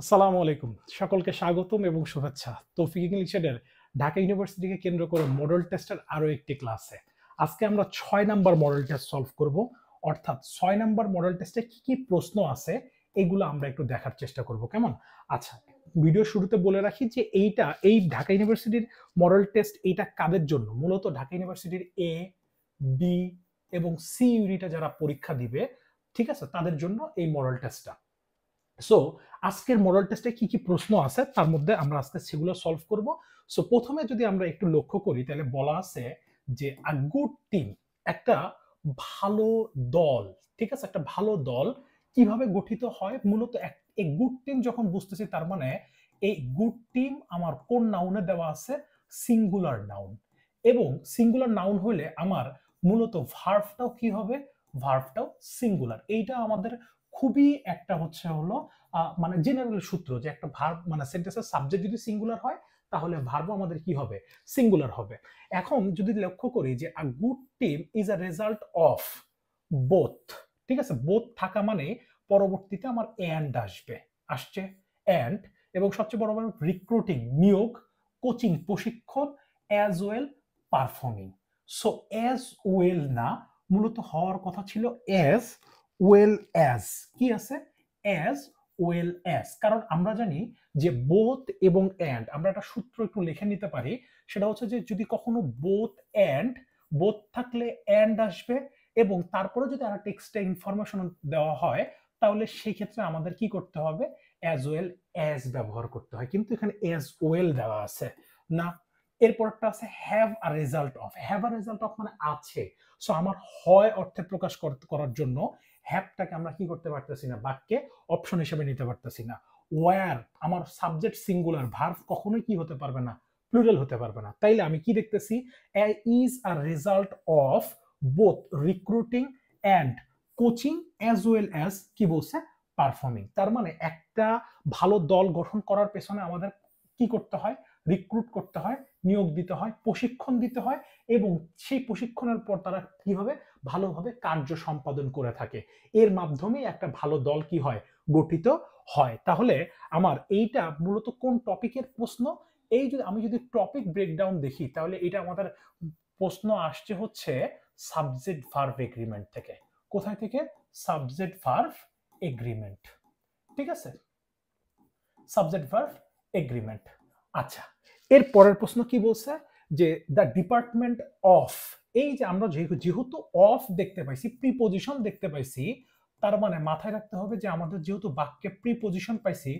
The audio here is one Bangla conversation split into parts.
আসসালামু আলাইকুম, সকলকে স্বাগতম এবং শুভেচ্ছা তৌফিক ইংলিশের ঢাকা ইউনিভার্সিটিকে কেন্দ্র করে মডেল টেস্টের আরো একটি ক্লাসে। আজকে আমরা 6 নাম্বার মডেল টেস্ট সলভ করব। অর্থাৎ 6 নাম্বার মডেল টেস্টে কি কি প্রশ্ন আছে এগুলো আমরা একটু দেখার চেষ্টা করব, কেমন? আচ্ছা, ভিডিও শুরুতে বলে রাখি যে এই ঢাকা ইউনিভার্সিটির মডেল টেস্ট এইটা কাদের জন্য? মূলত ঢাকা ইউনিভার্সিটির এ, বি এবং সি ইউনিটে যারা পরীক্ষা দিবে, ঠিক আছে, তাদের জন্য এই মডেল টেস্টটা। সো আজকের মডেল টেস্টে কি কি প্রশ্ন আছে তার মধ্যে আমরা আজকে সেগুলো সলভ করব। সো প্রথমে যদি আমরা একটু লক্ষ্য করি তাহলে বলা আছে যে আ গুড টিম, একটা ভালো দল, ঠিক আছে, একটা ভালো দল কিভাবে গঠিত হয়? মূলত এই গুড টিম যখন বুঝতেছি তার মানে এই গুড টিম আমার কোন নাউনে দেওয়া আছে? Singular noun. এবং সিঙ্গুলার নাউন হলে আমার মূলত ভার্বটাও কি হবে? ভার্বটাও সিঙ্গুলার। এইটা আমাদের খুবই একটা হলো মানে জেনারেল সূত্র যে একটা ভার্ব মানে সেন্টেন্সের সাবজেক্ট যদি সিঙ্গুলার হয় তাহলে ভার্বও আমাদের কি হবে? সিঙ্গুলার হবে। এখন যদি লক্ষ্য করি যে a good team is a result of both, ঠিক আছে, বোথ থাকা মানে পরবর্তীতে আমার এন্ড আসবে, আসছে এন্ড, এবং সবচেয়ে বড় রিক্রুটিং নিয়োগ, কোচিং প্রশিক্ষণ, as well performing. So as well না, মূলত হওয়ার কথা ছিল অ্যাজ ওয়েল অ্যাজ। কি আছে? As well as. কারণ আমরা জানি যে বোথ এবং এন্ড, আমরা একটা সূত্র একটু লিখে নিতে পারি। সেটা হচ্ছে যে যদি কখনো বোথ এন্ড, বোথ থাকলে এন্ড আসবে, এবং তারপরে যদি আর টেক্সটে ইনফরমেশন দেওয়া হয় তাহলে সেই ক্ষেত্রে আমাদের কি করতে হবে? অ্যাজ ওয়েল অ্যাজ ব্যবহার করতে হয়। কিন্তু এখানে অ্যাজ ওয়েল দেওয়া আছে না। এরপরটা আছে have a result of. Have a result of মানে আছে। সো আমার হয় অর্থে প্রকাশ করার জন্য হ্যাভটাকে আমরা কি করতে পারতেছি না, বাক্যে অপশন হিসেবে নিতে পারতেছি না। ওয়্যার আমার সাবজেক্ট সিঙ্গুলার, ভার্ব কখনোই কি হতে পারবে না? প্লুরাল হতে পারবে না। তাইলে আমি কি দেখতেছি? Is a result of both recruiting and coaching as well as কি বলছে? পারফর্মিং। তার মানে একটা ভালো দল গঠন করার পেছনে আমাদের কি করতে হয়? রিক্রুট করতে হয়, নিয়োগ দিতে হয়, প্রশিক্ষণ দিতে হয়, এবং সেই প্রশিক্ষণের পর তারা কিভাবে ভালোভাবে কার্য সম্পাদন করে থাকে। এর মাধ্যমেই একটা ভালো দল কি হয়? গঠিত হয়। তাহলে আমার এইটা মূলত কোন টপিকের প্রশ্ন? এই যদি আমি যদি টপিক ব্রেকডাউন দেখি তাহলে এটা আমাদের প্রশ্ন আসছে হচ্ছে সাবজেক্ট ভার্ব এগ্রিমেন্ট থেকে। কোথায় থেকে? সাবজেক্ট ভার্ব এগ্রিমেন্ট, ঠিক আছে, সাবজেক্ট ভার্ব এগ্রিমেন্ট। আচ্ছা, এর পরের প্রশ্ন কি বলছে? যে দ্য ডিপার্টমেন্ট অফ, এই যে আমরা যেহেতু অফ দেখতে পাইছি, প্রিপজিশন দেখতে পাইছি, তার মানে মাথায় রাখতে হবে যে আমাদের যেহেতু বাক্যে প্রিপজিশন পাইছি,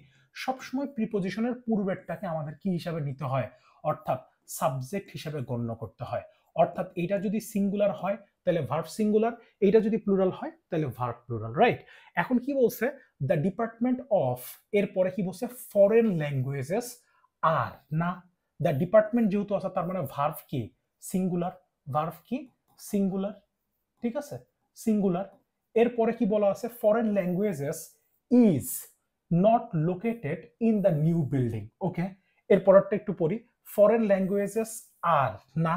সবসময় প্রিপজিশনের পূর্বেরটাকে আমাদের কি হিসাবে নিতে হয়? অর্থাৎ সাবজেক্ট হিসাবে গণ্য করতে হয়। অর্থাৎ এটা যদি সিঙ্গুলার হয় তাহলে ভার্ব সিঙ্গুলার, এইটা যদি প্লুরাল হয় তাহলে ভার্ব প্লুরাল, রাইট? এখন কি বলছে? দ্য ডিপার্টমেন্ট অফ, এরপরে কি বলছে? ফরেন ল্যাঙ্গুয়েজেস আর না, দ্য ডিপার্টমেন্ট যেহেতু আছে তার মানে ভার্ভ কি? সিঙ্গুলার। ভার্ভ কি? সিঙ্গুলার, ঠিক আছে, সিঙ্গুলার। এরপরে কি বলা আছে? Foreign languages is not located in the new building. Okay, এরপরটা একটু পড়ি। ফরেন ল্যাঙ্গুয়েজেস আর না,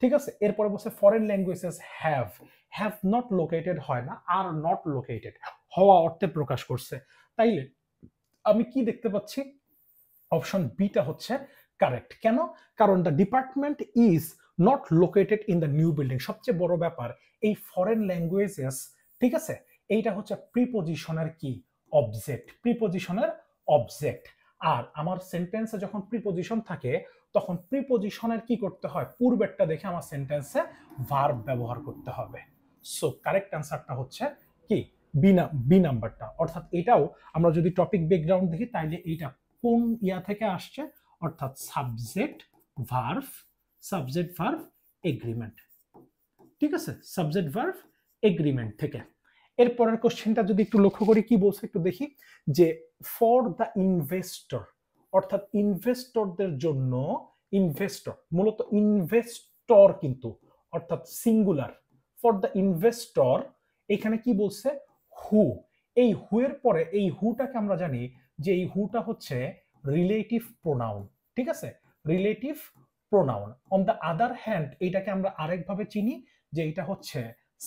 ঠিক আছে। এরপরে বলছে foreign languages have, have not located হয় না, আর নট লোকেটেড হওয়া অর্থে প্রকাশ করছে। তাইলে আমি কি দেখতে পাচ্ছি? অপশন বিটা হচ্ছে কারেক্ট। কেন? কারণ the department is not located in the new building. সবচেয়ে বড় ব্যাপার এই ফরেন ল্যাঙ্গুয়েজেস, ঠিক আছে, এইটা হচ্ছে প্রিপজিশনের কি? Object, প্রিপজিশনের object. আর আমার সেন্টেন্সে যখন প্রিপজিশন থাকে তখন প্রিপজিশনের কি করতে হয়? পূর্বেরটা দেখে আমার সেন্টেন্সে ভার্ব ব্যবহার করতে হবে। সো কারেক্ট অ্যান্সারটা হচ্ছে কি? বি নাম্বারটা। অর্থাৎ এটাও আমরা যদি টপিক ব্যাকগ্রাউন্ড দেখি তাইলে এইটা কোন ইয়া থেকে আসছে? অর্থাৎ সাবজেক্ট ভার্ব এগ্রিমেন্ট, ঠিক আছে, সাবজেক্ট ভার্ব এগ্রিমেন্ট থেকে। এরপরের কোশ্চেনটা যদি একটু লক্ষ্য করি কি বলছে একটু দেখি, যে ফর দ্য ইনভেস্টর, অর্থাৎ ইনভেস্টরদের জন্য, ইনভেস্টর মূলত ইনভেস্টর কিন্তু, অর্থাৎ সিঙ্গুলার। ফর দ্য ইনভেস্টর, এখানে কি বলছে? হু। এই হু এর পরে এই হুটাকে আমরা জানি যে এই হুটা হচ্ছে রিলেটিভ প্রোনাউন, ঠিক আছে, relative pronoun. On the other hand এটাকে আমরা আরেকভাবে চিনি যে এটা হচ্ছে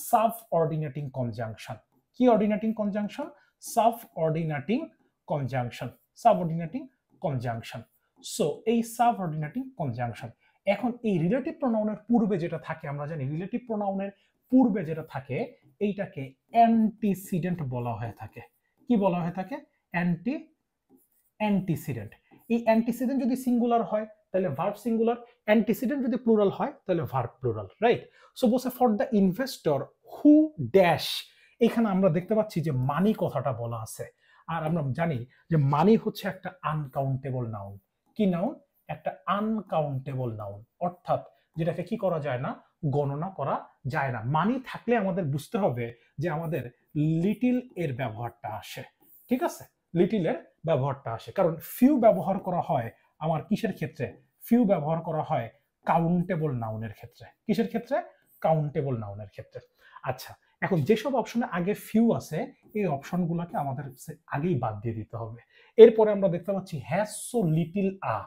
সাব অর্ডিনেটিং কনজাংশন। কি ordinating conjunction? Sub ordinating conjunction. Subordinating conjunction. So এই সাবঅর্ডিনেটিং কনজাংশন। এখন এই রিলেটিভ প্রোনাউনের পূর্বে যেটা থাকে, আমরা জানি রিলেটিভ প্রোনাউনের পূর্বে যেটা থাকে এইটাকে অ্যান্টিসিডেন্ট বলা হয়ে থাকে। কি বলা হয়ে থাকে? অ্যান্টিসিডেন্ট। এই অ্যান্টিসিডেন্ট যদি সিঙ্গুলার হয় তাহলে ভার্ব সিঙ্গুলার, অ্যান্টিসিডেন্ট যদি প্লুরাল হয় তাহলে ভার্ব প্লুরাল, রাইট? সো বলছে for the investor who dash, এখানে আমরা দেখতে পাচ্ছি যে মানি কথাটা বলা আছে। আর আমরা জানি যে মানি হচ্ছে একটা আনকাউন্টেবল নাউন। কি নাউন? একটা আনকাউন্টেবল নাউন, অর্থাৎ যেটাকে কি করা যায় না, গণনা করা যায় না। মানি থাকলে আমাদের বুঝতে হবে যে আমাদের লিটিল এর ব্যবহারটা আসে, ঠিক আছে? লিটিলের ব্যবহারটা আসে, কারণ ফিউ ব্যবহার করা হয় আমার কিসের ক্ষেত্রে? ফিউ ব্যবহার করা হয় কাউন্টেবল নাউনের ক্ষেত্রে। কিসের ক্ষেত্রে? কাউন্টেবল নাউনের ক্ষেত্রে। আচ্ছা, এখন যেসব অপশনে আগে ফিউ আছে এই অপশনগুলোকে আমাদের আগেই বাদ দিয়ে দিতে হবে। এরপরে আমরা দেখতে পাচ্ছি হ্যাজ সো লিটিল আ।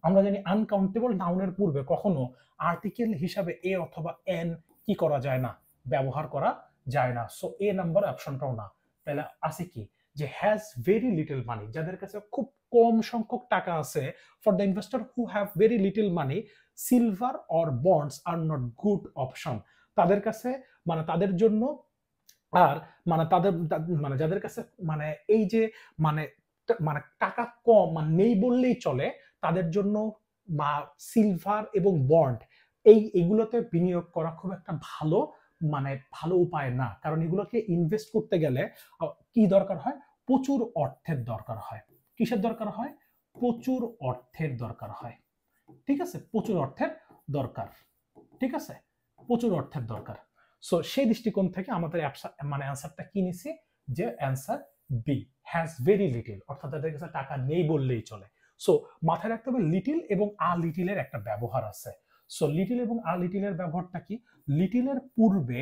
আমরা জানি আনকাউন্টেবল নাউনের পূর্বে কখনো আর্টিকেল হিসাবে এ অথবা এন কি করা যায় না, ব্যবহার করা যায় না। সো এ নাম্বার অপশনটাও না। তাহলে আছে কি? যে হ্যাজ ভেরি লিটল মানি, যাদের কাছে খুব কম সংখ্যক টাকা আছে। For the investor who have very little money, silver or bonds are not good option. তাদের কাছে মানে তাদের জন্য, আর মানে তাদের মানে যাদের কাছে মানে এই যে মানে মানে টাকা কম মানে নেই বললেই চলে, তাদের জন্য সিলভার এবং বন্ড এগুলোতে বিনিয়োগ করা খুব একটা ভালো মানে ভালো উপায় না। কারণ এগুলোকে ইনভেস্ট করতে গেলে কি দরকার হয়? প্রচুর অর্থের দরকার হয়। কিসের দরকার হয়? প্রচুর অর্থের দরকার হয়, ঠিক আছে? প্রচুর অর্থের দরকার, ঠিক আছে? প্রচুর অর্থের দরকার। সো সেই দৃষ্টিকোণ থেকে আমাদের মানে অ্যান্সারটা কি নিছি? যে answer B, has very little, অর্থাৎ তাদের কাছে টাকা নেই বললেই চলে। সো মাথায় রাখতে হবে লিটিল এবং আ লিটিলের একটা ব্যবহার আছে। সো লিটিল এবং আ লিটিলের ব্যবহারটা কি? লিটিলের পূর্বে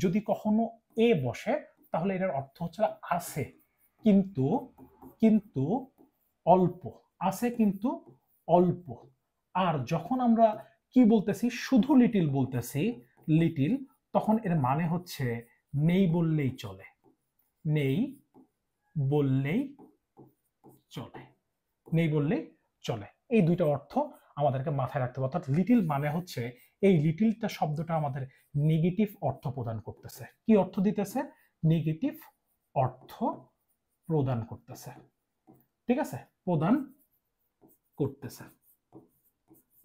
যদি কখনো এ বসে তাহলে এটার অর্থ হচ্ছে আছে কিন্তু, কিন্তু অল্প, আছে কিন্তু অল্প। আর যখন আমরা কি বলতেছি, শুধু লিটিল বলতেছি, লিটিল, তখন এর মানে হচ্ছে নেই বললেই চলে, নেই বললেই চলে, নেই বললেই চলে। এই দুইটা অর্থ আমাদেরকে মাথায় রাখতে হবে। অর্থাৎ লিটিল মানে হচ্ছে এই লিটিলটা শব্দটা আমাদের নেগেটিভ অর্থ প্রদান করতেছে। কি অর্থ দিতেছে? নেগেটিভ অর্থ প্রদান করতেছে, ঠিক আছে? প্রদান করতেছে,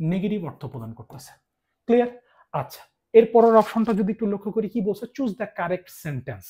নেগেটিভ অর্থ প্রদান করতেছে। ক্লিয়ার? আচ্ছা, এর পরের অপশনটা যদি একটু লক্ষ্য করি, কি বলছে? Choose the correct sentence.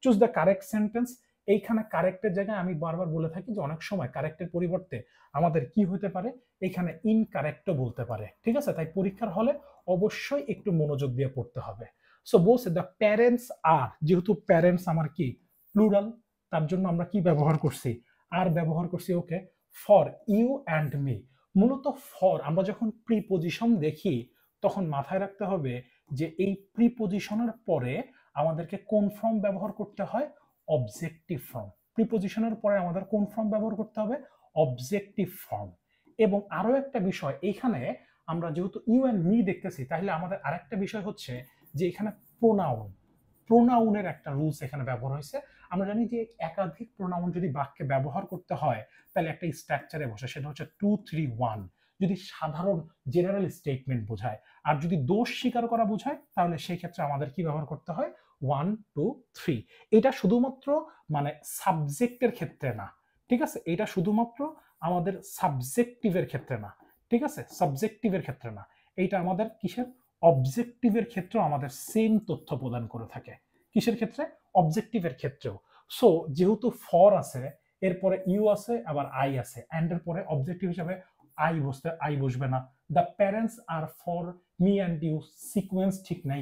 Choose the correct sentence. এইখানে কারেক্টের জায়গায় আমি বারবার বলে থাকি যে অনেক সময় কারেক্টের পরিবর্তে আমাদের কি হতে পারে, এখানে ইনকারেক্টও বলতে পারে, ঠিক আছে? তাই পরীক্ষার হলে অবশ্যই একটু মনোযোগ দিয়ে পড়তে হবে। সো বলছে দ্য প্যারেন্টস আর, যেহেতু প্যারেন্টস আমার কি প্লুরাল, তার জন্য আমরা কি ব্যবহার করছি? আর ব্যবহার করছি, ওকে, ফর ইউ অ্যান্ড মি। মূলত ফর আমরা যখন প্রিপজিশন দেখি তখন মাথায় রাখতে হবে যে এই প্রিপজিশনের পরে আমাদেরকে কোন ফর্ম ব্যবহার করতে হয়? Objective form. প্রিপজিশনের পরে আমাদের কোন ফর্ম ব্যবহার করতে হবে? Objective form. এবং আরো একটা বিষয়, এইখানে আমরা যেহেতু ইউ অ্যান্ড মি দেখতেছি, তাহলে আমাদের আরেকটা বিষয় হচ্ছে যে এখানে প্রোনাউন, প্রোনাউনের একটা রুলস এখানে ব্যবহার হয়েছে। আমরা জানি যে একাধিক প্রোনাউন যদি বাক্যে ব্যবহার করতে হয় তাহলে একটা স্ট্রাকচারে বসে, সেটা হচ্ছে 2 3 1, যদি সাধারণ জেনারেল স্টেটমেন্ট বোঝায়। আর যদি দোষ স্বীকার করা বোঝায় তাহলে সেই ক্ষেত্রে আমাদের কি ব্যবহার করতে হয়? 1 2 3। এটা শুধুমাত্র মানে সাবজেক্টের ক্ষেত্রে না, ঠিক আছে? এটা শুধুমাত্র আমাদের সাবজেক্টিভের ক্ষেত্রে না, ঠিক আছে? সাবজেক্টিভের ক্ষেত্রে না, এইটা আমাদের কিসের? অবজেক্টিভের ক্ষেত্রেও আমাদের সেম তথ্য প্রদান করে থাকে। কিসের ক্ষেত্রে? অবজেক্টিভের ক্ষেত্রেও। সো যেহেতু ফর আছে, এরপরে ইউ আছে, আবার আই আছে, এন্ড এর পরে অবজেক্টিভ হিসেবে আই বসবে না। The parents are for me and you, sequence ঠিক নাই,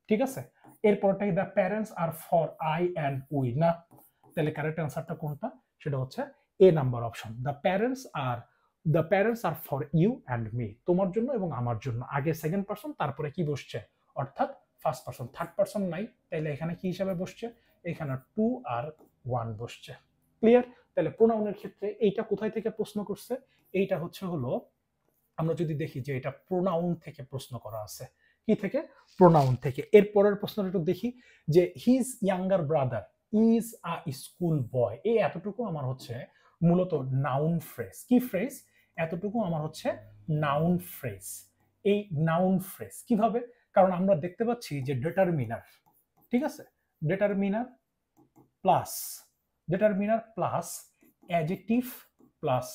ঠিক আছে? এরপরটাই the parents are for I and we না। তাহলে কারেক্ট অ্যান্সারটা কোনটা? সেটা হচ্ছে A number option, the parents are for you and me, তোমার জন্য এবং আমার জন্য। আগে সেকেন্ড পারসন, তারপরে কি বসছে? অর্থাৎ ফার্স্ট পারসন, থার্ড পারসন নাই, তাইলে এখানে কি হিসাবে বসছে? এখানে 2 আর 1 বসছে। ক্লিয়ার? তাহলে প্রোনাউনের ক্ষেত্রে এইটা কোথায় থেকে প্রশ্ন করছে? এইটা হচ্ছে হলো, আমরা যদি দেখি যে এটা প্রোনাউন থেকে প্রশ্ন করা আছে। কি থেকে? প্রোনাউন থেকে। এর পরের প্রশ্নটা একটু দেখি যে his younger brother is a school বয়। এই এতটুকু আমার হচ্ছে মূলত নাউন ফ্রেজ। কি ফ্রেজ? এতটুকু আমার হচ্ছে নাউন ফ্রেজ। এই নাউন ফ্রেজ কিভাবে? কারণ আমরা দেখতে পাচ্ছি যে ডিটারমিনার, ঠিক আছে, determiner plus adjective plus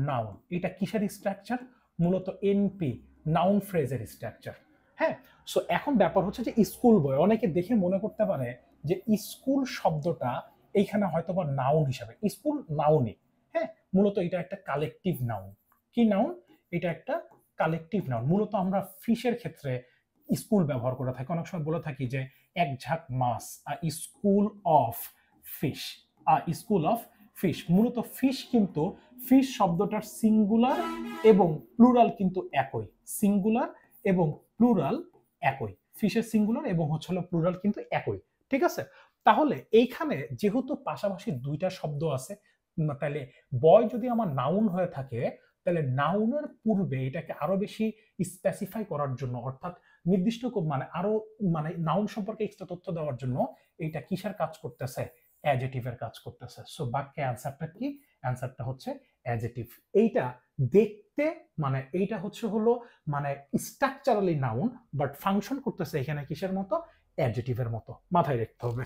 noun, এটা কিসের স্ট্রাকচার? মূলত এনপি, নাউন ফ্রেজের স্ট্রাকচার। হ্যাঁ, সো এখন ব্যাপার হচ্ছে যে স্কুল বয়, অনেকে দেখে মনে করতে পারে যে স্কুল শব্দটা এইখানে হয়তোবা নাউন হিসাবে, স্কুল নাউনই। হ্যাঁ, মূলত এটা একটা কালেকটিভ নাউন। কি নাউন? এটা একটা কালেকটিভ নাউন। মূলত আমরা ফিশের ক্ষেত্রে স্কুল ব্যবহার করে থাকি, অনেক সময় বলে থাকি যে এক ঝাঁক মাছ, school of fish, school of fish. মূলত ফিশ কিন্তু, ফিশ শব্দটার সিঙ্গুলার এবং প্লুরাল কিন্তু একই, সিঙ্গুলার এবং প্লুরাল একই, ফিশের সিঙ্গুলার এবং হচ্ছে প্লুরাল কিন্তু একই, ঠিক আছে। তাহলে এইখানে যেহেতু পাশাপাশি দুইটা শব্দ আছে, তাহলে বয় যদি আমার নাউন হয়ে থাকে, তাহলে নাউনের পূর্বে এটাকে আরো বেশি স্পেসিফাই করার জন্য, অর্থাৎ নির্দিষ্ট মানে আরো মানে নাউন সম্পর্কে এক্সট্রা তথ্য দেওয়ার জন্য এইটা কিসের কাজ করতেছে? অ্যাডজেটিভের কাজ করতেছে। সো বাক্যে অ্যান্সারটা কি? অ্যান্সারটা হচ্ছে অ্যাডজেটিভ। এইটা দেখতে মানে এইটা হচ্ছে হলো মানে স্ট্রাকচারালি নাউন, বাট ফাংশন করতেছে এখানে কিসের মতো? অ্যাডজেটিভের মতো। মাথায় রাখতে হবে।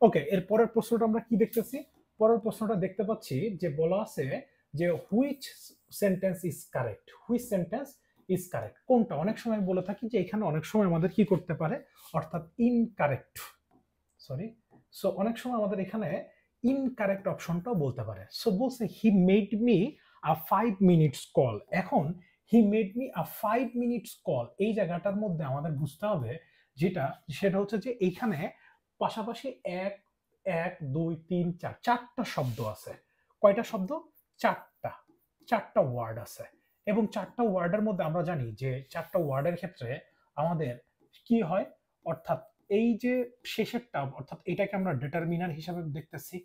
ওকে, এর পরের প্রশ্নটা আমরা কি দেখতেছি? পরের প্রশ্নটা দেখতে পাচ্ছি যে বলা আছে যে which sentence is correct, which sentence is correct, কোনটা? অনেক সময় বলে থাকি যে এখানে অনেক সময় আমাদের কি করতে পারে, অর্থাৎ ইনকারেক্ট, সরি। সো অনেক সময় আমাদের এখানে ইনকারেক্ট অপশনটাও বলতে পারে। সো বলছে he made me a 5 minutes call. এখন he made me a 5 minutes call, এই জায়গাটার মধ্যে আমাদের বুঝতে হবে যেটা, সেটা হচ্ছে যে এইখানে পাশাপাশি এক এক দুই তিন চার, চারটা শব্দ আছে। কয়টা শব্দ? চারটা, চারটা ওয়ার্ড আছে। এবং চারটা ওয়ার্ডের মধ্যে আমরা জানি যে চারটা ওয়ার্ডের ক্ষেত্রে আমাদের কি হয়, অর্থাৎ এই যে শেষেরটা, অর্থাৎ এটাকে আমরা ডিটারমিনার হিসাবে দেখতেছি,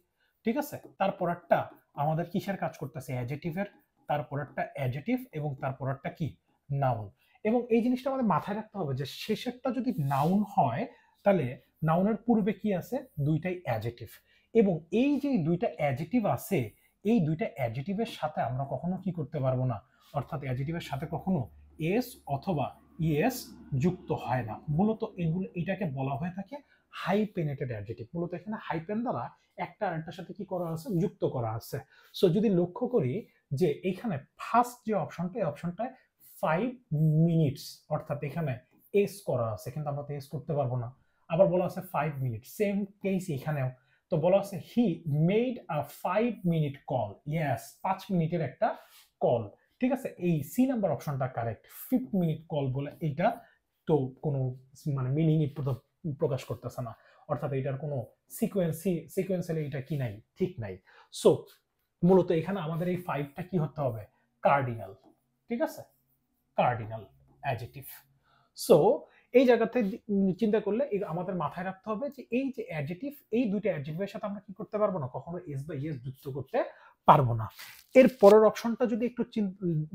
ঠিক আছে। তারপর একটা আমাদের কিসের কাজ করতেছে? অ্যাডজেটিভের। তারপর একটা অ্যাডজেটিভ এবং তারপর একটা কি? নাউন। এবং এই জিনিসটা আমাদের মাথায় রাখতে হবে যে শেষেরটা যদি নাউন হয়, তাহলে নাউনের পূর্বে কি আছে? দুইটাই অ্যাডজেটিভ। এবং এই যে দুইটা অ্যাডজেটিভ আছে, এই দুইটা অ্যাডজেটিভের সাথে আমরা কখনো কি করতে পারবো না, অর্থাৎ অ্যাডজেটিভের সাথে কখনো এস অথবা ইএস যুক্ত হয় না। মূলত এগুলো, এটাকে বলা হয়ে থাকে হাইপেনেটেড অ্যাডজেটিভ। মূলত এখানে হাইপেন দ্বারা একটা আরেকটার সাথে কি করা আছে? যুক্ত করা আছে। সো যদি লক্ষ্য করি যে এখানে ফার্স্ট যে অপশনটা, এই অপশনটায় 5 মিনিটস, অর্থাৎ এখানে এস করা আছে, কিন্তু আমরা তো এস করতে পারবো না। আবার বলা আছে 5 মিনিট, সেম কেস এখানেও। তো বলা আছে he made a 5 minute call, yes, 5 মিনিটের একটা কল, ঠিক আছে। এই সি নাম্বার অপশনটা কারেক্ট। 5 মিনিট কল বলে এইটা তো কোনো মানে মিনিংই প্রকাশ করতেছে না, অর্থাৎ এটার কোনো সিকোয়েন্সিয়ালি এটা কি নাই, ঠিক নাই। সো মূলত এখানে আমাদের এই 5টা কি হতে হবে? কার্ডিনাল, ঠিক আছে, কার্ডিনাল অ্যাডজেক্টিভ। সো এই জায়গাতে চিন্তা করলে আমাদের মাথায় রাখতে হবে যে এই যে অ্যাডজেক্টিভ, এই দুইটা অ্যাডজেক্টিভের সাথে আমরা কি করতে পারবো না, কখনো এস বা ইএস যুক্ত করতে পারবো না। এর পরের অপশনটা যদি একটু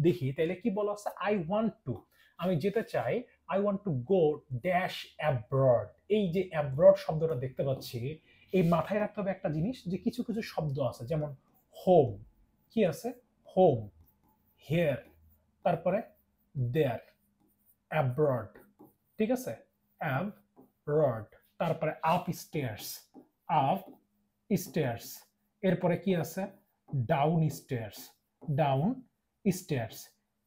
দেখি, তাহলে কি বলা আছে? আই ওয়ান্ট টু, আমি যেতে চাই, I want to go dash abroad. এই যে অ্যাব্রড শব্দটা দেখতে পাচ্ছি, এই মাথায় রাখতে হবে একটা জিনিস, যে কিছু কিছু শব্দ আছে, যেমন হোম, কি আছে? হোম, হিয়ার, তারপরে দেয়ার, অ্যাব্রড, ঠিক আছে, অ্যাব্রড, তারপরে আপ স্টেয়ার্স, আপ স্টেয়ার্স, এরপরে কি আছে? Down stairs, down stairs.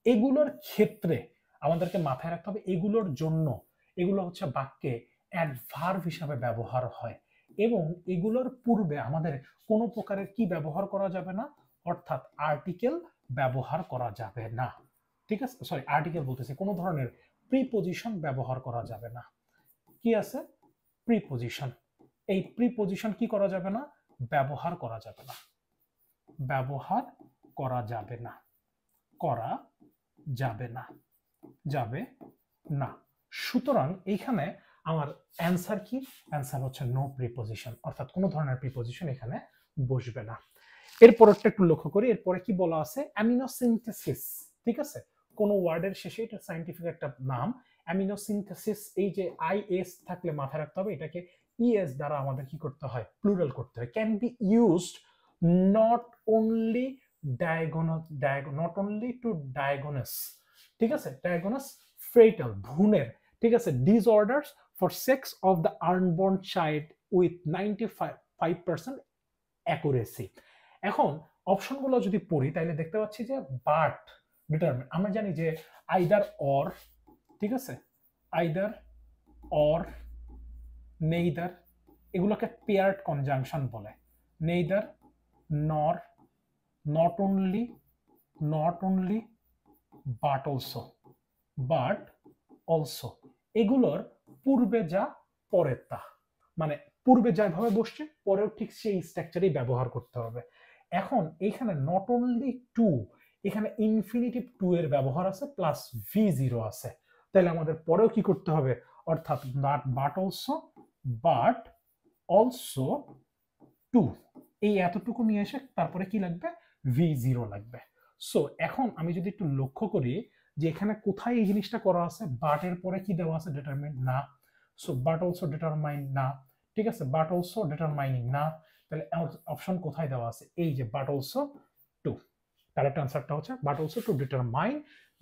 এগুলোর ক্ষেত্রে আমাদেরকে মাথায় রাখতে হবে, এগুলোর জন্য এগুলো হচ্ছে বাক্যে অ্যাডভার্ব হিসাবে ব্যবহার হয়, এবং এগুলোর পূর্বে আমাদের কোনো প্রকারের কি ব্যবহার করা যাবে না, অর্থাৎ আর্টিকেল ব্যবহার করা যাবে না, ঠিক আছে। সরি, আর্টিকেল বলতেছি, কোনো ধরনের প্রিপজিশন ব্যবহার করা যাবে না। কি আছে? প্রিপজিশন। এই প্রিপজিশন কি করা যাবে না? ব্যবহার করা যাবে না, ব্যবহার করা যাবে না, করা যাবে না, যাবে না। সুতরাং এইখানে আমার অ্যান্সার কি? অ্যান্সার হচ্ছে নো প্রিপজিশন, অর্থাৎ কোনো ধরনের প্রিপজিশন এখানে বসবে না। এরপরটা একটু লক্ষ্য করি, এরপরে কি বলা আছে? অ্যামিনোসিনথেসিস, ঠিক আছে, কোন ওয়ার্ডের শেষে, এটা সায়েন্টিফিক একটা নাম, অ্যামিনোসিনথেসিস। এই যে আইএস থাকলে মাথায় রাখতে হবে এটাকে ইএস দ্বারা আমাদের কি করতে হয়? প্লুরাল করতে হয়। Can be used not only not only to diagnose, ঠিক আছে, ডায়াগনোস ফেটাল ভ্রূণের, ঠিক আছে, disorders for sex of the unborn child with 95% accuracy. এখন অপশনগুলো যদি পড়ি তাহলে দেখতে পাচ্ছি যে বাট ডিটারমিন, আমরা জানি যে আইদার অর, ঠিক আছে, আইদার অর, নেইদার, এগুলোকে পেয়ার্ড কনজাংশন বলে। নেইদার, নর, not only, not only, but also, but also, এগুলোর পূর্বে যা পরের তা, মানে পূর্বে যেভাবে বসছে পরেও ঠিক সেই স্ট্রাকচারই ব্যবহার করতে হবে। এখন এইখানে নট অনলি টু, এখানে ইনফিনিটিভ টু এর ব্যবহার আছে প্লাস V0 আছে, তাহলে আমাদের পরেও কি করতে হবে, অর্থাৎ not but also, but also to, এই এতটুকু নিয়ে এসে তারপরে কি লাগবে, V0 লাগবে। সো এখন আমি যদি একটু লক্ষ্য করি যে এখানে কোথায় এই জিনিসটা করা আছে, বাটের পরে কি দেওয়া আছে, ডিটারমিন না, সো বাট অলসো ডিটারমাইন না, ঠিক আছে, বাট অলসো ডিটারমাইনিং না, তাহলে অপশন কোথায় দেওয়া আছে, এই যে বাট অলসো টু, কারেক্ট আনসারটা হচ্ছে but also to determine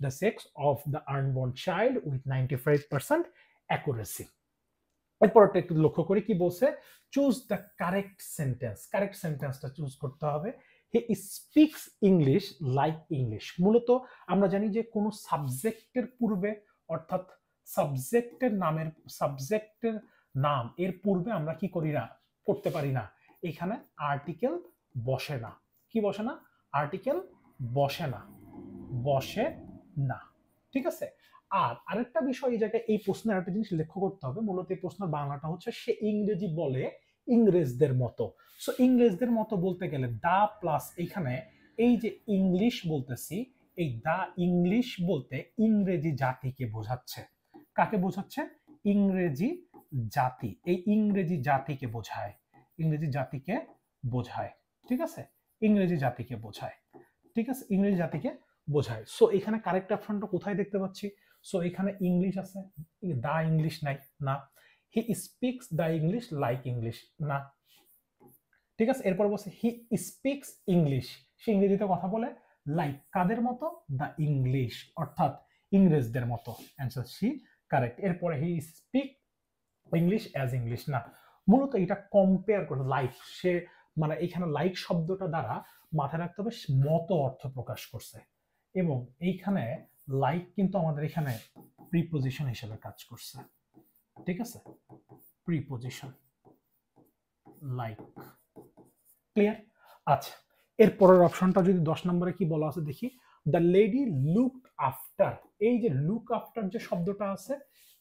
the sex of the unborn child with 95% accuracy. এরপরটা একটু লক্ষ্য করি কি বলছে, choose the correct sentence, correct সেন্টেন্সটা চুজ করতে হবে। He speaks English like English, মূলত আমরা জানি যে কোনো সাবজেক্টের পূর্বে, অর্থাৎ সাবজেক্টের নাম এর পূর্বে আমরা কি করি না, করতে পারি না, এখানে আর্টিকেল বসে না, কি বসে না, আর্টিকেল বসে না, বসে না, ঠিক আছে। আর আরেকটা বিষয় এই জায়গায় এই প্রশ্নের একটা জিনিস লক্ষ্য করতে হবে, মূলত এই প্রশ্নের বাংলাটা হচ্ছে সে ইংরেজি বলে ইংরেজদের মতো। সো ইংরেজদের মতো বলতে গেলে দা প্লাস এখানে এই যে ইংলিশ বলতেছি, এই দা ইংলিশ বলতে ইংরেজি জাতিকে বোঝাচ্ছে, কাকে বোঝাচ্ছে, ইংরেজি জাতি, এই ইংরেজি জাতিকে বোঝায়, ইংরেজি জাতিকে বোঝায়, ঠিক আছে, ইংরেজি জাতিকে বোঝায়, ঠিক আছে, ইংরেজি জাতিকে বোঝায়। সো এখানে কারেক্ট অপশনটা কোথায় দেখতে পাচ্ছি, সো এখানে ইংলিশ আছে, দা ইংলিশ নাই, না, he speaks the English like English, না, ঠিক আছে। এরপর বলছে হি স্পিক্স ইংলিশ, সে ইংরেজিতে কথা বলে লাইক কাদের মতো, দা ইংলিশ, অর্থাৎ ইংরেজদের মতো, অ্যান্সার সি কারেক্ট। এরপরে he speak English as English, না, মূলত এটা কম্পেয়ার করে লাইক, সে মানে এখানে লাইক শব্দটা দ্বারা মাথায় রাখতে হবে মতো অর্থ প্রকাশ করছে, এবং এইখানে লাইক কিন্তু আমাদের এখানে প্রিপোজিশন হিসেবে কাজ করছে, ঠিক আছে, প্রিপোজিশন লাইক, ক্লিয়ার। আচ্ছা, এর পরের অপশনটা যদি 10 নম্বরে কি বলা আছে দেখি, দ্য লেডি লুকড আফটার, এই যে লুক আফটার যে শব্দটা আছে,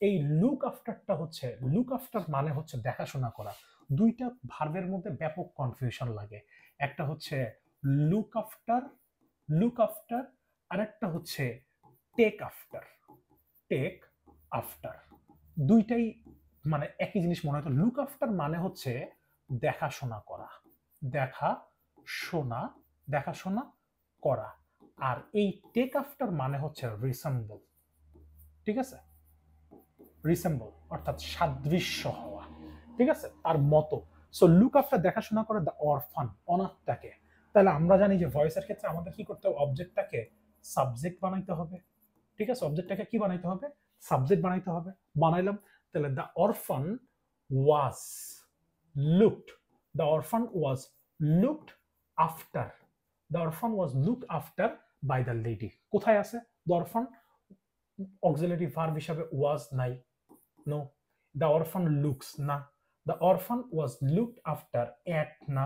এই লুক আফটারটা হচ্ছে, লুক আফটার মানে হচ্ছে দেখাশোনা করা। দুইটা ভার্বের মধ্যে ব্যাপক কনফিউশন লাগে, একটা হচ্ছে লুক আফটার, লুক আফটার, আরেকটা হচ্ছে টেক আফটার, টেক আফটার, দুইটাই মানে একই জিনিস মনে হয়। তো লুক আফটার মানে হচ্ছে দেখাশোনা করা, দেখাশোনা, দেখাশোনা করা, আর এই টেক আফটার মানে হচ্ছে রিসেম্বল, ঠিক আছে, রিসেম্বল অর্থাৎ সাদৃশ্য হওয়া, ঠিক আছে, তার মতো। সো লুক আফটার দেখাশোনা করে দ্য অরফান, অনাথটাকে, তাহলে আমরা জানি যে ভয়েসের ক্ষেত্রে আমাদের কি করতে হবে, অবজেক্টটাকে সাবজেক্ট বানাইতে হবে, ঠিক আছে, অবজেক্টটাকে কি বানাইতে হবে, সাবজেক্ট বানাইতে হবে, বানাইলাম, তাহলে the orphan was looked, the orphan was looked after, the orphan was looked after by the lady, কোথায় আছে দ্য অরফান, অক্সিলারি ভার্ব হিসাবে ওয়াজ নাই, নো, দ্য অরফান লুকস না, the orphan was looked after at না,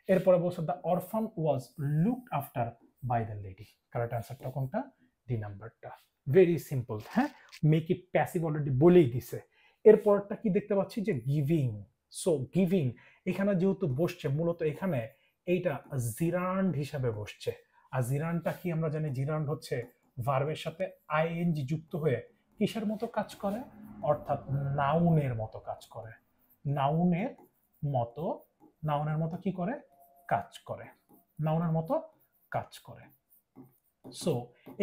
এরপরে বলছে the orphan was looked after by the lady, correct অ্যান্সারটা কোনটা, ডি নাম্বারটা, ভেরি সিম্পল। হ্যাঁ, মেক ইট প্যাসিভ অলরেডি বলেই দিছে। এরপরটা কি দেখতে পাচ্ছি যে গিভিং, সো গিভিং এখানে যেহেতু বসছে, মূলত এখানে এইটা জিরান্ড হিসাবে বসছে, আর জিরান্ডটা কি আমরা জানি, জিরান্ড হচ্ছে ভার্বের সাথে আইএনজি যুক্ত হয়ে কিসের মতো কাজ করে, অর্থাৎ নাউনের মতো কাজ করে, নাউনের মতো, নাউনের মতো কি করে, কাজ করে, নাউনের মতো কাজ করে। সো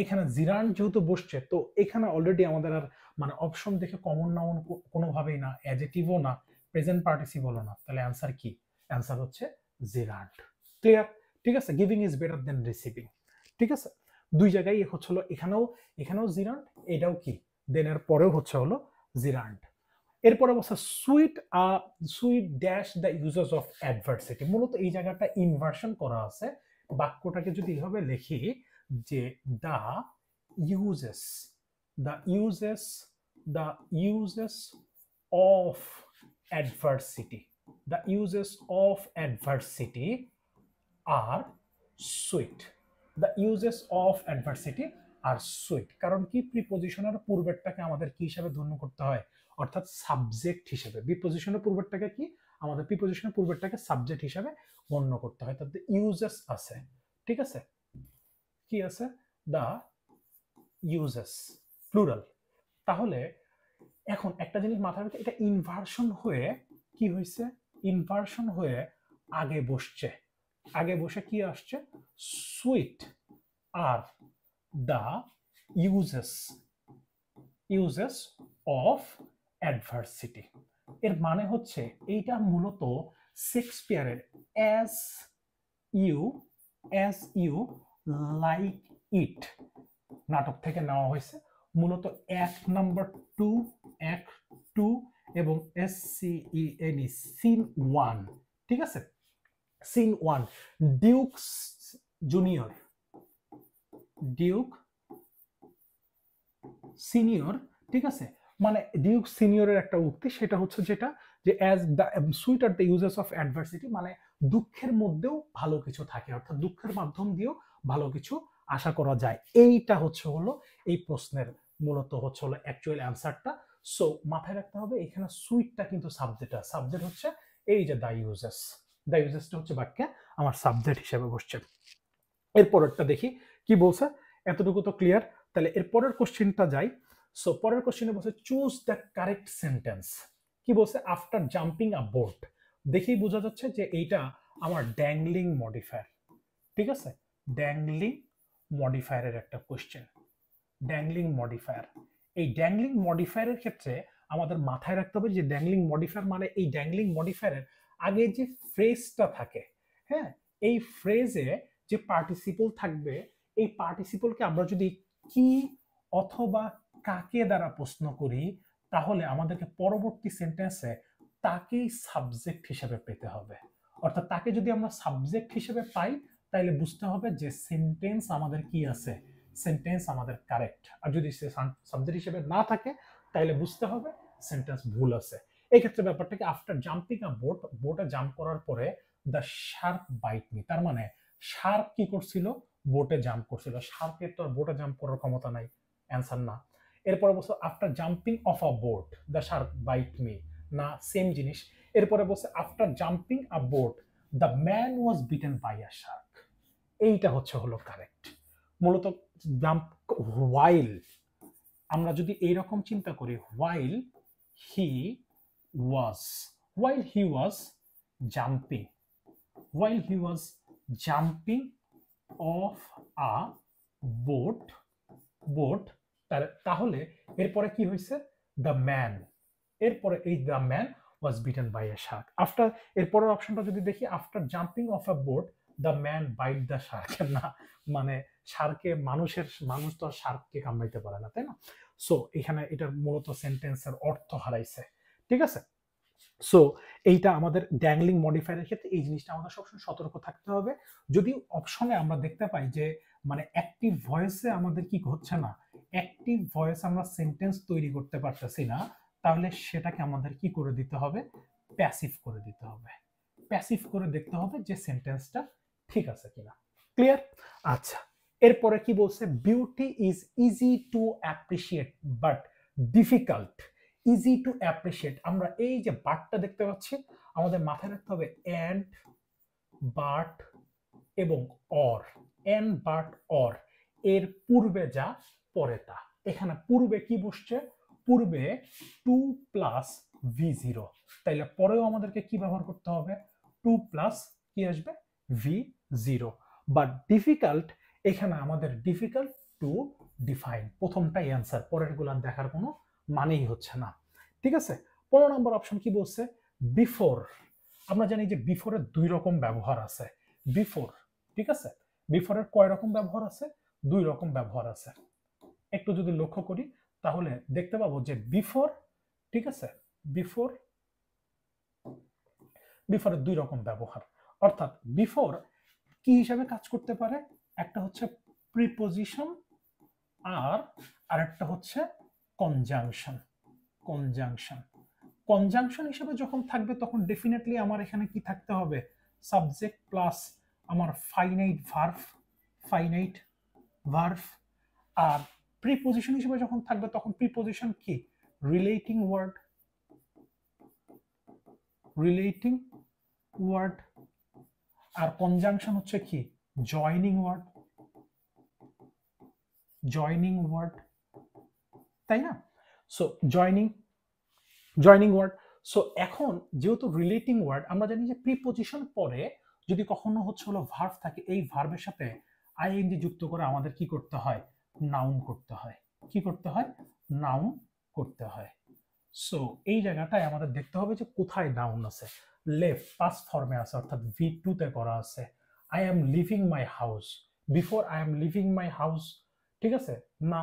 এখানে জিরান্ড যেহেতু বসছে, তো এখানে অলরেডি আমাদের আর মানে অপশন দেখে কমন নাউন কোনোভাবেই না, অ্যাডজেক্টিভও না, প্রেজেন্ট পার্টিসিপলও না, তাহলে অ্যান্সার কি, অ্যান্সার হচ্ছে জিরান্ড, ক্লিয়ার? ঠিক আছে, giving is better then receiving. ঠিক আছে, দুই জায়গায় হচ্ছে হলো, এখানেও জিরান্ড, এটাও কি দেন এর পরেও হচ্ছে হলো জিরান্ড। এরপরে বলছে sweet dash the uses of adversity. মূলত এই জায়গাটা ইনভার্সন করা আছে, বাক্যটাকে যদি এইভাবে লিখি যে the uses the uses the uses of adversity the uses of adversity are sweet. The uses of adversity are sweet, কারণ কি প্রিপজিশনের পূর্বেরটাকে আমাদের কি হিসাবে গণ্য করতে হয়, অর্থাৎ সাবজেক্ট হিসেবে। বিপজিশনের পূর্বেরটাকে কি আমাদের প্রিপজিশনের পূর্বেরটাকে সাবজেক্ট হিসাবে গণ্য করতে হয়। তাতে ইউজেস আছে, ঠিক আছে, কি আছে, দা ইউজেস প্লুরাল। তাহলে এখন একটা জিনিস মাথায় রাখতে, এটা ইনভার্সন হয়ে কি হয়েছে, ইনভার্সন হয়ে আগে বসছে, আগে বসে কি আসছে, sweet are the uses of adversity. এর মানে হচ্ছে এইটা মূলত শেক্সপিয়ারের অ্যাজ ইউ লাইক ইট নাটক থেকে নেওয়া হয়েছে। মূলত অ্যাক্ট নাম্বার 2 এবং SCENE সিন 1, ঠিক আছে, সিন 1 ডিউক সিনিয়র, ঠিক আছে, মানে ডিউক সিনিয়রের একটা উক্তি, সেটা হচ্ছে যেটা যে as the sweet are the uses of adversity, মানে দুঃখের মধ্যেও ভালো কিছু থাকে, অর্থাৎ দুঃখের মাধ্যম দিয়েও ভালো কিছু আশা করা যায়। এইটা হচ্ছে হলো এই প্রশ্নের মূলত হচ্ছে হলো অ্যাকচুয়াল অ্যান্সারটা। সো মাথায় রাখতে হবে এখানে সুইটটা কিন্তু সাবজেক্ট হচ্ছে এই যে দ্য ইউজেসটা হচ্ছে বাক্যে আমার সাবজেক্ট হিসেবে বসছে। এরপরেরটা দেখি কি বলছে, এতটুকু তো ক্লিয়ার। তাহলে এর পরের কোশ্চেনটা যাই। সো পরের কোশ্চেনে বলছে চুজ দ্য কারেক্ট সেন্টেন্স। কি বলছে, আফটার জাম্পিং আ বোট। দেখেই বোঝা যাচ্ছে যে এইটা আমার ড্যাংলিং মডিফায়ার, ঠিক আছে, ড্যাংলিং মডিফায়ারের একটা কোশ্চেন। ড্যাংলিং মডিফায়ার, এই ড্যাংলিং মডিফায়ারের ক্ষেত্রে আমাদের মাথায় রাখতে হবে যে ড্যাংলিং মডিফায়ার মানে এই ড্যাংলিং মডিফায়ারের আগে যে ফ্রেজটা থাকে, হ্যাঁ, এই ফ্রেজে যে পার্টিসিপল থাকবে, এই পার্টিসিপলকে আমরা যদি কি অথবা কাকে দ্বারা প্রশ্ন করি, তাহলে আমাদেরকে পরবর্তী সেন্টেন্সে তাকেই সাবজেক্ট হিসেবে পেতে হবে। অর্থাৎ তাকে যদি আমরা সাবজেক্ট হিসেবে পাই, তাহলে বুঝতে হবে যে সেন্টেন্স আমাদের কি আছে, সেন্টেন্স আমাদের কারেক্ট। আর যদি সে সাবজেক্ট হিসেবে না থাকে, তাহলে বুঝতে হবে সেন্টেন্স ভুল আছে। এই ক্ষেত্রে ব্যাপারটাকে আফটার জাম্পিং আ বোট, বোটে জাম্প করার পরে দ্য শার্ক বাইট মি, তার মানে শার্ক কি করছিল, বোটে জাম্প করছিল। শার্কের তো বোটে জাম্প করার ক্ষমতা নাই, অ্যান্সার না। এরপরে বলছে after jumping off a boat the shark bite me, না, সেম জিনিস। এরপরে বলছে after jumping a boat the man was bitten by a shark. এইটা হচ্ছে হলো কারেক্ট। মূলত জাম্প হোয়াইল, আমরা যদি এইরকম চিন্তা করি, while he was jumping off a boat, তাহলে এরপরে কি হয়েছে, দ্য ম্যান, এরপরে এই the man was bitten by a shark. After, এরপরের অপশনটা যদি দেখি, after jumping off a boat the man bite the shark, না, মানে শার্কে মানুষ তো শার্ককে কামড়াইতে পারে না, তাই না? সো এখানে এটার মূলত সেন্টেন্সের অর্থ হারাইছে, ঠিক আছে। সো এইটা আমাদের ড্যাংলিং মডিফায়ারের ক্ষেত্রে এই জিনিসটা আমাদের সবসময় সতর্ক থাকতে হবে। যদি অপশনে আমরা দেখতে পাই যে মানে অ্যাক্টিভ ভয়েসে আমাদের কি হচ্ছে না, অ্যাক্টিভ ভয়েস আমরা সেন্টেন্স তৈরি করতে পারতেছি না, তাহলে সেটাকে আমাদের কি করে দিতে হবে, প্যাসিভ করে দিতে হবে। প্যাসিভ করে দেখতে হবে যে সেন্টেন্সটা ঠিক আছে কিনা। ক্লিয়ার? আচ্ছা, এরপরে কি বলছে, beauty is easy to appreciate but difficult. Easy to appreciate, আমরা এই যে বাটটা দেখতে পাচ্ছি, আমাদের মাথায় রাখতে হবে অ্যান্ড, বাট এবং অর। অ্যান্ড, বাট, অর এর পূর্বে যা পরে তা। এখানে পূর্বে কি বসছে, পূর্বে 2 + V0, তাইলে পরেও আমাদেরকে কি ব্যবহার করতে হবে, 2 + কি আসবে, V0। বাট ডিফিকাল্ট, এখানে আমাদের ডিফিকাল্ট টু ডিফাইন, প্রথমটাই অ্যান্সার, পরের গুলা দেখার কোনো মানেই হচ্ছে না, ঠিক আছে। 15 নম্বর অপশন কি বলছে, বিফোর। আমরা জানি যে বিফোরের দুই রকম ব্যবহার আছে, বিফোর, ঠিক আছে? বিফোরের কয় রকম ব্যবহার আছে? 2 রকম ব্যবহার আছে। একটু যদি লক্ষ্য করি তাহলে দেখতে পাবো যে বিফোর, ঠিক আছে, বিফোর, বিফোরের 2 রকম ব্যবহার। অর্থাৎ বিফোর কি হিসাবে কাজ করতে পারে? একটা হচ্ছে প্রিপোজিশন আর আরেকটা হচ্ছে কনজাংশন। কনজাংশন কনজাংশন হিসেবে যখন থাকবে তখন ডেফিনেটলি আমার এখানে কি থাকতে হবে? সাবজেক্ট প্লাস আমার ফাইনাইট ভার্ব, ফাইনাইট ভার্ব। আর প্রিপোজিশন হিসেবে যখন থাকবে তখন প্রিপোজিশন কি? Relating word, relating word. আর কনজাংশন হচ্ছে কি? জয়নিং ওয়ার্ড, জয়নিং ওয়ার্ড, তাই না? So joining word. সো এখন যেহেতু রিলেটিং ওয়ার্ড, আমরা জানি যে প্রিপোজিশন পরে যদি কখনো হচ্ছে হলো ভার্ব থাকে, এই ভার্বের সাথে আইএনজি যুক্ত করে আমাদের কি করতে হয়? নাউন করতে হয়। কি করতে হয়? নাউন করতে হয়। সো এই জায়গাটায় আমাদের দেখতে হবে যে কোথায় নাউন আছে। লেফট পাস্ট ফর্মে আছে, অর্থাৎ V2 তে করা আছে। I am leaving my house, before I am leaving my house, ঠিক আছে না?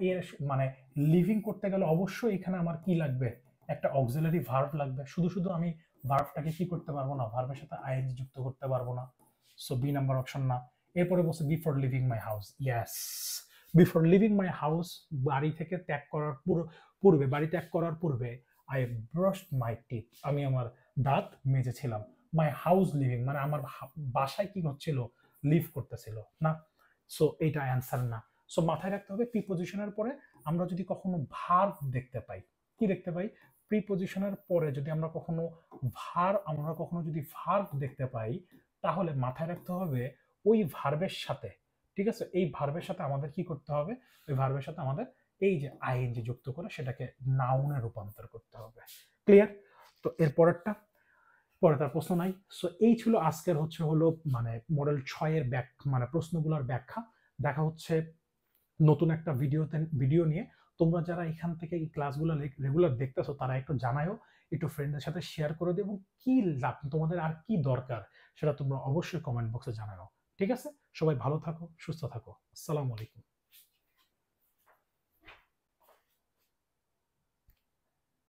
এর মানে লিভিং করতে গেলে অবশ্যই এখানে আমার কি লাগবে? একটা অক্সিলারি ভার্ব লাগবে। শুধু শুধু আমি ভার্বটাকে কি করতে পারবো না? ভার্বের সাথে আইএনজি যুক্ত করতে পারবো না। সো বি নাম্বার অপশন না। এরপরে বলছে before leaving my house. Yes, before leaving my house, বাড়ি থেকে ত্যাগ করার পূর্বে, বাড়ি ত্যাগ করার পূর্বে, আই ব্রাশড মাই টিথ, আমি আমার দাঁত মেজেছিলাম। মাই হাউস লিভিং মানে আমার বাসায় কি হচ্ছিল? লিভ করতেছিল না। সো এইটা অ্যান্সার না। সো মাথায় রাখতে হবে প্রিপোজিশনের পরে আমরা যদি কখনো ভার্ব দেখতে পাই, কি দেখতে পাই? প্রিপোজিশনের পরে যদি আমরা কখনো যদি ভার্ব দেখতে পাই, তাহলে মাথায় রাখতে হবে ওই ভার্বের সাথে, ঠিক আছে, এই ভার্বের সাথে আমাদের কি করতে হবে? ওই ভার্বের সাথে আমাদের এই যে আইএনজি যুক্ত করে সেটাকে নাউনে রূপান্তর করতে হবে। ক্লিয়ার? তো এর পরেরটা, পরে তার প্রশ্ন নাই। সো এই ছিল আজকের হচ্ছে হলো মানে মডেল 6 এর মানে প্রশ্নগুলোর ব্যাখ্যা। দেখা হচ্ছে নতুন একটা ভিডিও নিয়ে। তোমরা যারা এখান থেকে এই ক্লাসগুলো রেগুলার দেখতেছো তারা একটু জানায়ও, একটু ফ্রেন্ডদের সাথে শেয়ার করে দিও, এবং কি তোমাদের আর কি দরকার সেটা তোমরা অবশ্যই কমেন্ট বক্সে জানাও। ঠিক আছে? সবাই ভালো থাকো, সুস্থ থাকো। আসসালামু আলাইকুম।